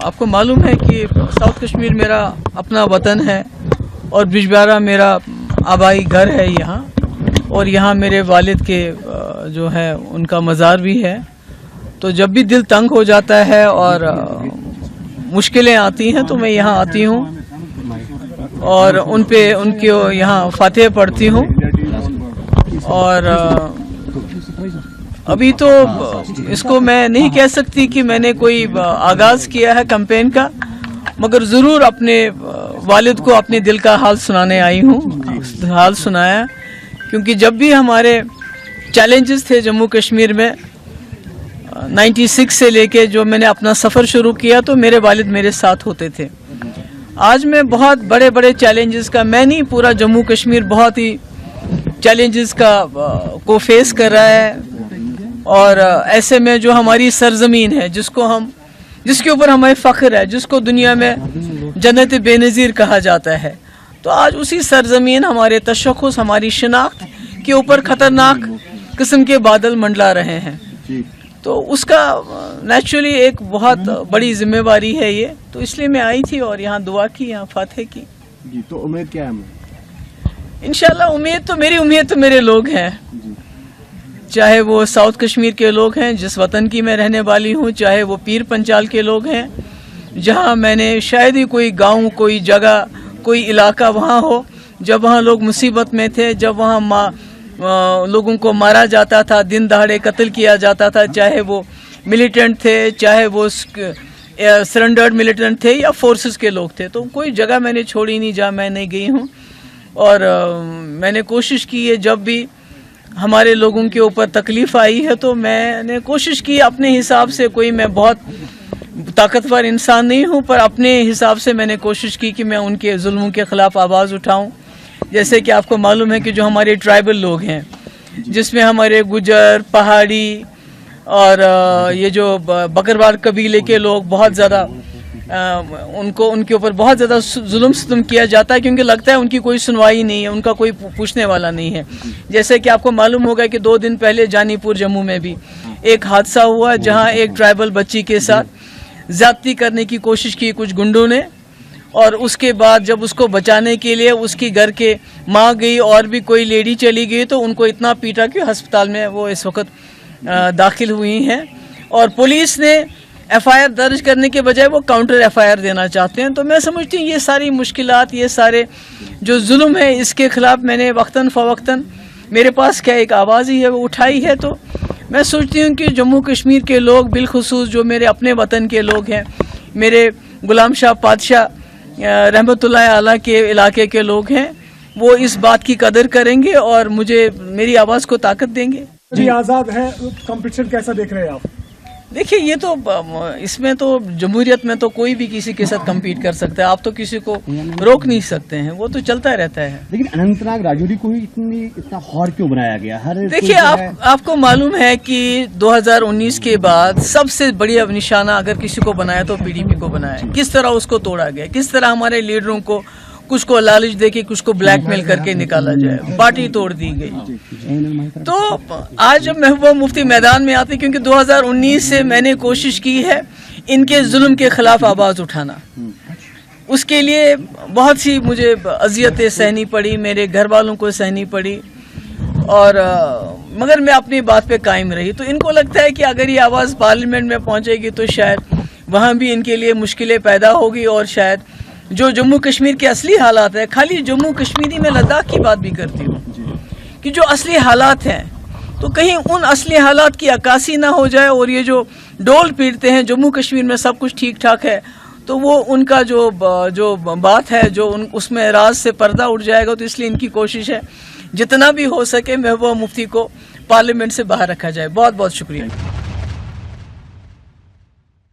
آپ کو معلوم ہے کہ ساؤتھ کشمیر میرا اپنا وطن ہے اور بجبیارہ میرا آبائی گھر ہے یہاں، اور یہاں میرے والد کے جو ہے ان کا مزار بھی ہے. تو جب بھی دل تنگ ہو جاتا ہے اور مشکلیں آتی ہیں تو میں یہاں آتی ہوں اور ان کو یہاں فاتحہ پڑھتی ہوں. اور ابھی تو اس کو میں نہیں کہہ سکتی کہ میں نے کوئی آغاز کیا ہے کمپین کا، مگر ضرور اپنے والد کو اپنے دل کا حال سنانے آئی ہوں. حال سنایا کیونکہ جب بھی ہمارے چیلنجز تھے جموں کشمیر میں 96 سے لے کے جو میں نے اپنا سفر شروع کیا تو میرے والد میرے ساتھ ہوتے تھے. آج میں بہت بڑے بڑے چیلنجز کا، میں نہیں پورا جموں کشمیر بہت ہی چیلنجز کو فیس کر رہا ہے. اور ایسے میں جو ہماری سرزمین ہے جس کے اوپر ہمیں فخر ہے، جس کو دنیا میں جنت بے نظیر کہا جاتا ہے، تو آج اسی سرزمین ہمارے تشخص، ہماری شناخت کے اوپر خطرناک قسم کے بادل منڈلا رہے ہیں. تو اس کا نیچرلی ایک بہت بڑی ذمہ داری ہے یہ، تو اس لیے میں آئی تھی اور یہاں دعا کی، یہاں فاتح کی. جی تو امید کیا ہے؟ انشاءاللہ میری امید تو میرے لوگ ہیں، چاہے وہ ساؤتھ کشمیر کے لوگ ہیں جس وطن کی میں رہنے والی ہوں، چاہے وہ پیر پنچال کے لوگ ہیں جہاں میں نے شاید ہی کوئی گاؤں، کوئی جگہ، کوئی علاقہ وہاں ہو جب وہاں لوگ مصیبت میں تھے، جب وہاں لوگوں کو مارا جاتا تھا، دن دہاڑے قتل کیا جاتا تھا، چاہے وہ ملیٹنٹ تھے، چاہے وہ سرنڈرڈ ملیٹنٹ تھے یا فورسز کے لوگ تھے. تو کوئی جگہ میں نے چھوڑی نہیں جہاں میں نہیں گئی ہوں. اور میں نے کوشش کی ہے جب بھی ہمارے لوگوں کے اوپر تکلیف آئی ہے تو میں نے کوشش کی اپنے حساب سے، کوئی میں بہت طاقتور انسان نہیں ہوں پر اپنے حساب سے میں نے کوشش کی کہ میں ان کے ظلموں کے خلاف آواز اٹھاؤں. جیسے کہ آپ کو معلوم ہے کہ جو ہمارے ٹرائبل لوگ ہیں جس میں ہمارے گجر، پہاڑی اور یہ جو بکروال قبیلے کے لوگ بہت زیادہ ان کے اوپر بہت زیادہ ظلم ستم کیا جاتا ہے کیونکہ لگتا ہے ان کی کوئی سنوائی نہیں ہے، ان کا کوئی پوچھنے والا نہیں ہے. جیسے کہ آپ کو معلوم ہوگا کہ 2 دن پہلے جانی پور جموں میں بھی ایک حادثہ ہوا جہاں ایک ٹرائبل بچی کے ساتھ زیادتی کرنے کی کوشش کی کچھ گنڈوں نے، اور اس کے بعد جب اس کو بچانے کے لیے اس کی گھر کے ماں گئی اور بھی کوئی لیڈی چلی گئی تو ان کو اتنا پیٹا کہ ہسپتال میں وہ اس وقت داخل ہوئی ہیں. اور پولیس نے ایف آئی آر درج کرنے کے بجائے وہ کاؤنٹر ایف آئی آر دینا چاہتے ہیں. تو میں سمجھتی ہوں یہ ساری مشکلات، یہ سارے جو ظلم ہے اس کے خلاف میں نے وقتاً فوقتاً میرے پاس کیا ایک آواز ہی ہے وہ اٹھائی ہے. تو میں سوچتی ہوں کہ جموں کشمیر کے لوگ بالخصوص جو میرے اپنے وطن کے لوگ ہیں، میرے غلام شاہ پادشاہ رحمۃ اللہ علیہ کے علاقے کے لوگ ہیں، وہ اس بات کی قدر کریں گے اور مجھے میری آواز کو طاقت دیں گے. جی آزاد ہے، کمپٹیشن کیسا دیکھ رہے ہیں آپ؟ دیکھیے یہ تو اس میں تو جمہوریت میں تو کوئی بھی کسی کے ساتھ کمپیٹ کر سکتا ہے، آپ تو کسی کو روک نہیں سکتے ہیں، وہ تو چلتا رہتا ہے. لیکن اننت ناگ راجوری کو اتنا ہار کیوں بنایا گیا؟ دیکھیے آپ کو معلوم ہے کہ 2019 کے بعد سب سے بڑی نشانہ اگر کسی کو بنایا تو پی ڈی پی کو بنایا. کس طرح اس کو توڑا گیا، کس طرح ہمارے لیڈروں کو کچھ کو لالچ دے کے کچھ کو بلیک میل کر کے نکالا جائے، پارٹی توڑ دی گئی. تو آج جب محبوبہ مفتی میدان میں آتے کیونکہ 2019 سے میں نے کوشش کی ہے ان کے ظلم کے خلاف آواز اٹھانا، اس کے لیے بہت سی مجھے اذیتیں سہنی پڑی، میرے گھر والوں کو سہنی پڑی، اور مگر میں اپنی بات پہ قائم رہی. تو ان کو لگتا ہے کہ اگر یہ آواز پارلیمنٹ میں پہنچے گی تو شاید وہاں بھی ان کے لیے مشکلیں پیدا ہوگی، اور شاید جو جموں کشمیر کے اصلی حالات ہیں، خالی جموں کشمیری میں لداخ کی بات بھی کرتی ہوں کہ جو اصلی حالات ہیں تو کہیں ان اصلی حالات کی عکاسی نہ ہو جائے، اور یہ جو ڈول پیٹتے ہیں جموں کشمیر میں سب کچھ ٹھیک ٹھاک ہے تو وہ ان کا جو بات ہے جو اس میں راز سے پردہ اٹھ جائے گا. تو اس لیے ان کی کوشش ہے جتنا بھی ہو سکے محبوبہ مفتی کو پارلیمنٹ سے باہر رکھا جائے. بہت بہت شکریہ.